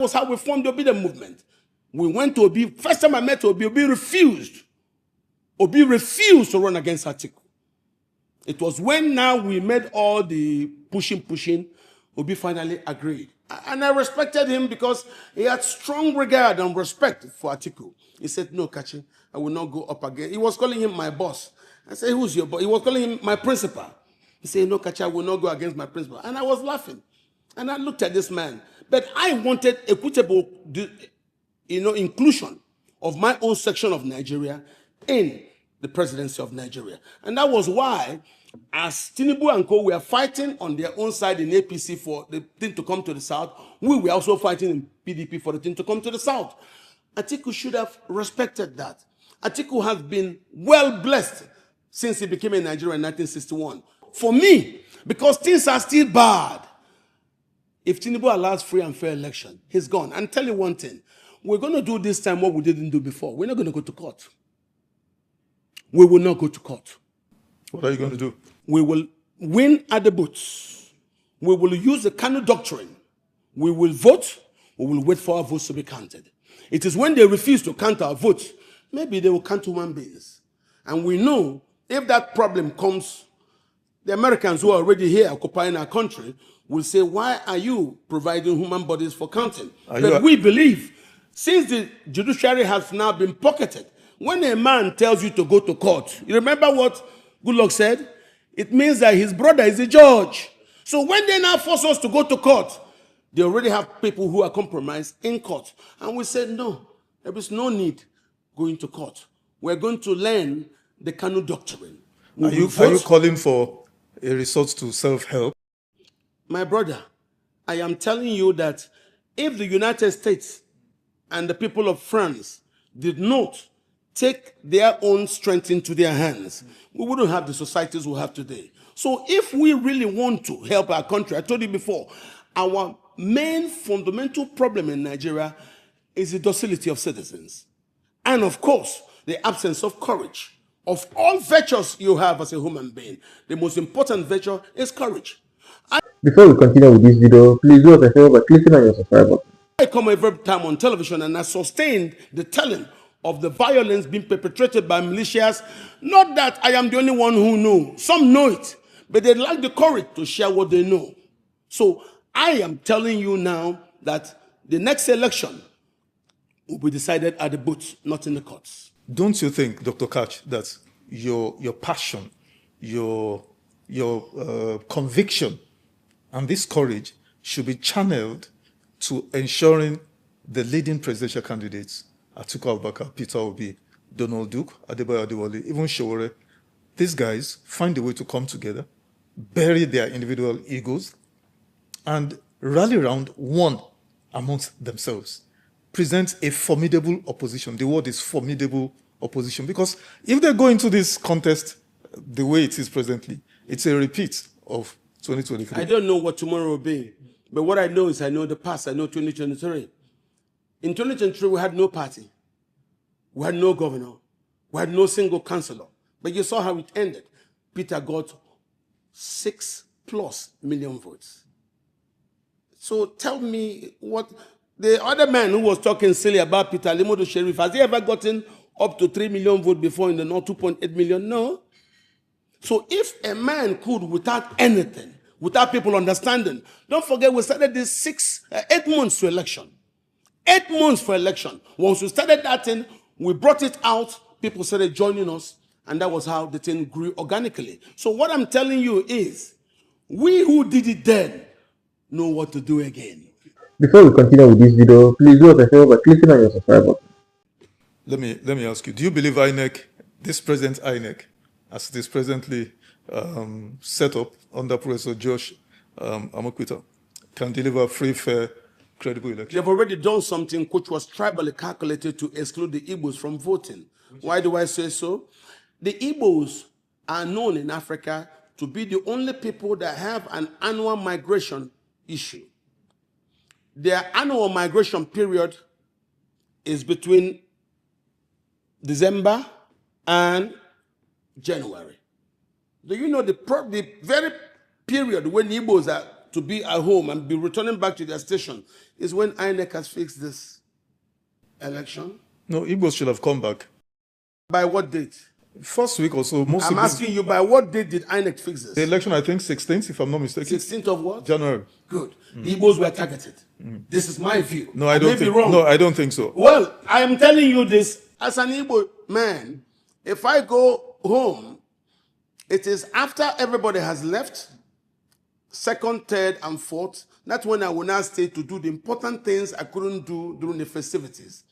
was how we formed the Obident movement. We went to Obi. First time I met Obi refused. Obi refused to run against Atiku. It was when now we made all the pushing, Obi finally agreed. And I respected him because he had strong regard and respect for Atiku. He said, no, Kachi, I will not go up again. He was calling him my boss. I said, who's your boss? He was calling him my principal. He said, no, Kachi, I will not go against my principal. And I was laughing. And I looked at this man. But I wanted equitable, inclusion of my own section of Nigeria in the presidency of Nigeria. And that was why, as Tinubu and co were fighting on their own side in APC for the thing to come to the south, we were also fighting in PDP for the thing to come to the south. Atiku should have respected that. Atiku has been well blessed since he became a Nigerian in 1961. For me, because things are still bad, if Tinubu allows free and fair election, he's gone. And tell you one thing, we're going to do this time what we didn't do before. We're not going to go to court. We will not go to court. What are you going to do? We will win at the booths. We will use the Kanu doctrine. We will vote. We will wait for our votes to be counted. It is when they refuse to count our votes, maybe they will count human beings. And we know if that problem comes, the Americans who are already here occupying our country will say, why are you providing human bodies for counting? But we believe, since the judiciary has now been pocketed, when a man tells you to go to court, you remember what Goodluck said? It means that his brother is a judge. So when they now force us to go to court, they already have people who are compromised in court. And we said, no, there is no need going to court. We're going to learn the Kanu doctrine. Are you calling for a resort to self-help? My brother, I am telling you that if the United States and the people of France did not take their own strength into their hands, we wouldn't have the societies we have today. So if we really want to help our country, I told you before, our main fundamental problem in Nigeria is the docility of citizens. And of course, the absence of courage. Of all virtues you have as a human being, the most important virtue is courage. Before we continue with this video, please do us a favor by clicking on your subscribe button. I come every time on television and I sustained the telling of the violence being perpetrated by militias. Not that I am the only one who knows. Some know it, but they lack the courage to share what they know. So I am telling you now that the next election will be decided at the booth, not in the courts. Don't you think, Dr. Kach, that your passion, your conviction, and this courage should be channeled to ensuring the leading presidential candidates, Atiku Abubakar, Peter Obi, Donald Duke, Adebayo Adewale, even Sowore, these guys find a way to come together, bury their individual egos, and rally around one amongst themselves, present a formidable opposition. The word is formidable opposition, because if they go into this contest the way it is presently, it's a repeat of 2023. I don't know what tomorrow will be, but what I know is I know the past. I know 2023. In 2023, we had no party. We had no governor. We had no single councillor. But you saw how it ended. Peter got 6+ million votes. So tell me what the other man who was talking silly about Peter Limodo Sheriff, has he ever gotten up to 3 million votes before in the North, 2.8 million? No. So if a man could, without anything, without people understanding, don't forget we started this 8 months to election. 8 months for election. Once we started that thing, we brought it out, people started joining us, and that was how the thing grew organically. So what I'm telling you is, we who did it then know what to do again. Before we continue with this video, please do us a favor by clicking on your subscribe button. Let me ask you, do you believe INEC, this present INEC, as it is presently set up under Professor Josh Amokwita, can deliver free, fair, credible election? They've already done something which was tribally calculated to exclude the Igbos from voting. Why do I say so? The Igbos are known in Africa to be the only people that have an annual migration issue. Their annual migration period is between December and January. Do you know the very period when Igbos are to be at home and be returning back to their station is when INEC has fixed this election. No, Igbos should have come back. By what date? First week or so, I'm asking you, by what date did INEC fix this? The election, I think 16th, if I'm not mistaken. 16th of what? January. Good. The Igbos were targeted. This is my view. No, I don't think. No, I don't think so. Well, I am telling you this as an Igbo man. If I go home, it is after everybody has left, second, third, and fourth. That's when I will now stay to do the important things I couldn't do during the festivities.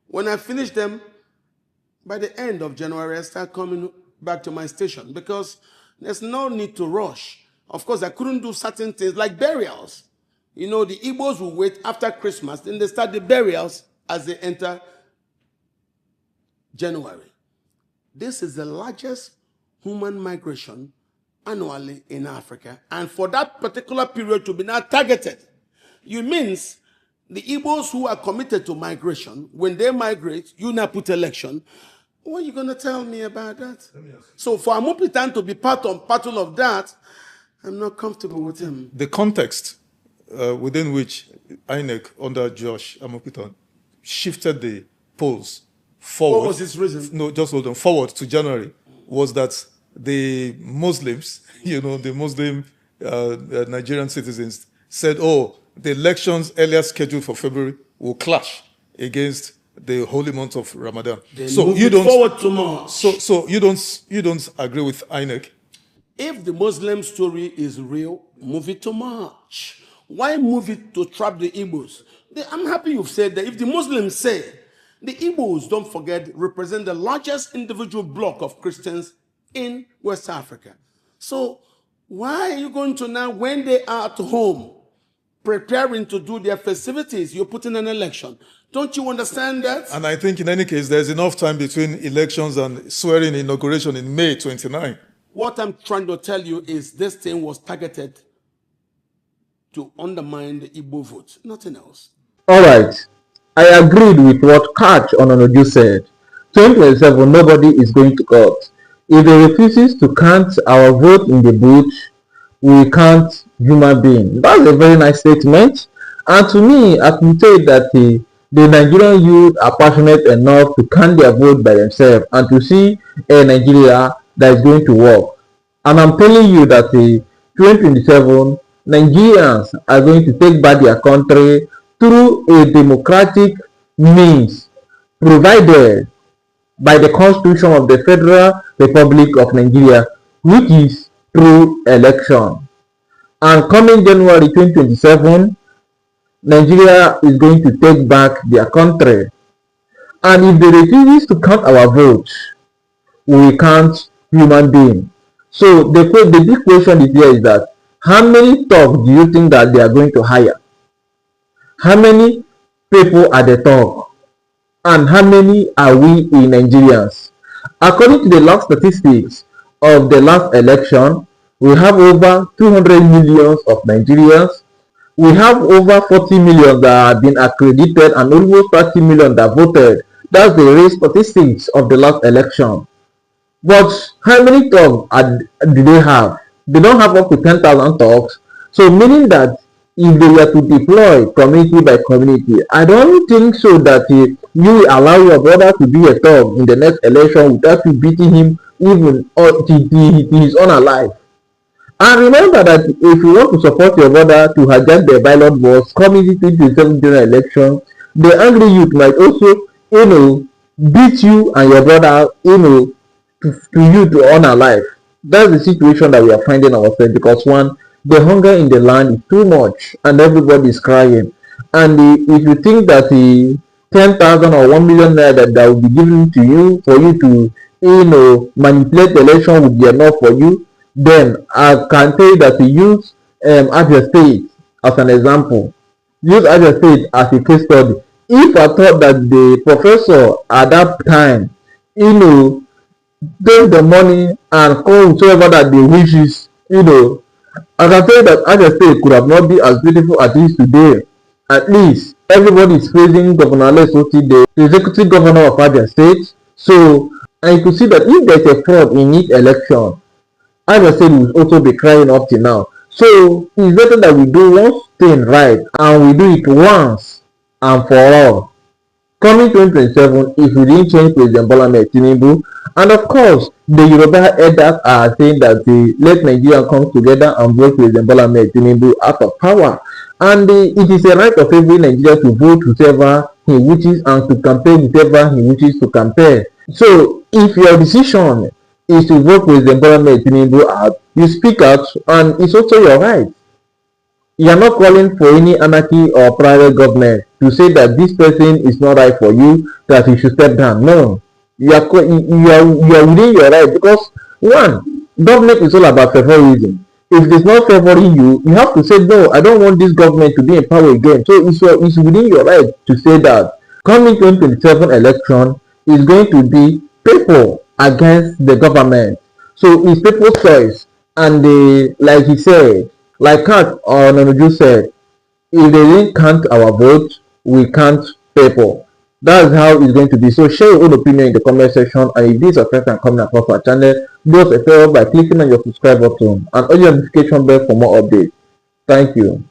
When I finish them, by the end of January, I start coming back to my station because there's no need to rush. Of course, I couldn't do certain things like burials. You know, the Igbos will wait after Christmas, then they start the burials as they enter January. This is the largest human migration annually in Africa. And for that particular period to be now targeted, it means the Igbos who are committed to migration, when they migrate, you now put election. What are you going to tell me about that? So for Omopitan to be part of that, I'm not comfortable with him. The context within which INEC under Josh Amopitan shifted the polls forward. What was his reason? No, just hold on. Forward to January was that the Muslims, the Muslim Nigerian citizens said, oh, the elections earlier scheduled for February will clash against the holy month of Ramadan. So you don't forward to March. So you don't agree with INEC? If the Muslim story is real, move it to March. Why move it to trap the Igbos? I'm happy you've said that. If the Muslims say, the Igbos, don't forget, represent the largest individual block of Christians in West Africa. So why are you going to now, when they are at home, preparing to do their festivities, you're putting an election? Don't you understand that? And I think in any case, there's enough time between elections and swearing inauguration in May 29. What I'm trying to tell you is this thing was targeted to undermine the Igbo vote, nothing else. All right. I agreed with what Catch Ononoju said. 2027, nobody is going to court. If they refuses to count our vote in the booth, we count human being. That's a very nice statement. And to me, I can say that the Nigerian youth are passionate enough to count their vote by themselves and to see a Nigeria that is going to work. And I'm telling you that the 2027, Nigerians are going to take back their country through a democratic means provided by the Constitution of the Federal Republic of Nigeria, which is through election. And coming January 2027, Nigeria is going to take back their country. And if they refuse to count our votes, we count human beings. So the big question is here is that how many thugs do you think that they are going to hire? How many people are the thugs? And how many are we in Nigerians? According to the last statistics of the last election, we have over 200 million of Nigerians. We have over 40 million that have been accredited and almost 30 million that voted. That's the race statistics of the last election. But how many thugs do they have? They don't have up to 10,000 thugs. So meaning that if they were to deploy community by community, I don't think so that you will allow your brother to be a thug in the next election without you beating him even till he's unalive. And remember that if you want to support your brother to hijack the ballot box coming into the 7th general election, the angry youth might also, beat you and your brother, to you to unalive. That's the situation that we are finding ourselves because one, the hunger in the land is too much and everybody is crying. And if you think that the 10,000 or 1 million naira that will be given to you for you to, manipulate the election would be enough for you, then I can tell you that you use Abia State as an example. Use Abia State as a case study. If I thought that the professor at that time, take the money and call whoever that they wishes, I can tell you that Abia State could have not been as beautiful as it is today. At least everybody is praising Governor Lesoti, the executive governor of Abia State. So I could see that if there's a fraud in each election, Abia State will also be crying up till now. So it's better that we do one thing right and we do it once and for all. Coming 2027, if we didn't change President Bola Ahmed Tinubu, and of course, the Yoruba elders are saying that let Nigeria come together and vote President Bola Ahmed Tinubu out of power. And it is a right of every Nigerian to vote whichever he wishes and to campaign whichever he wishes to campaign. So, if your decision is to vote President Bola Ahmed Tinubu out, you speak out, and it's also your right. You are not calling for any anarchy or private government to say that this person is not right for you, that you should step down. No, you are within your right, because one, government is all about favorism. If it is not favoring you, you have to say no. I don't want this government to be in power again. So it's within your right to say that. Coming 2027 election is going to be people against the government. So it's people's choice, and like he said. Like Kat or Nonuju said, if they didn't count our votes, we count people. That's how it's going to be. So share your own opinion in the comment section. And if this is your first time coming across our channel, do us a favor by clicking on your subscribe button and on your notification bell for more updates. Thank you.